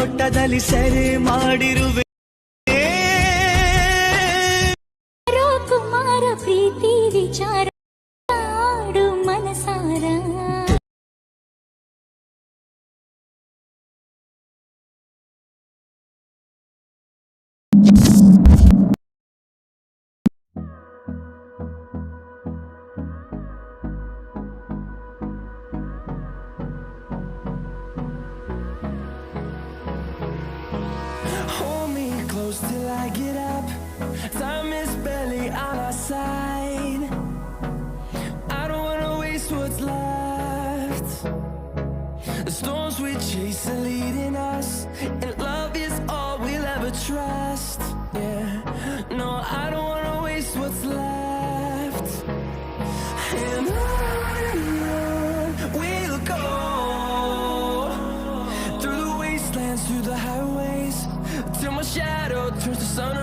ನೋಟದಲ್ಲಿ ಸೆರೆ ಮಾಡಿರುವೆ ಕುಮಾರ ಪ್ರೀತಿ ವಿಚಾರ ಆಡು ಮನಸಾರ Hold me close till I get up. Time is barely on our side. I don't wanna waste what's left. The storms we chase are leading us, and love is all we'll ever trust. Yeah, no, I don't wanna waste what's left. And on we'll go, through the wastelands, through the highways, till my shadow turns to sun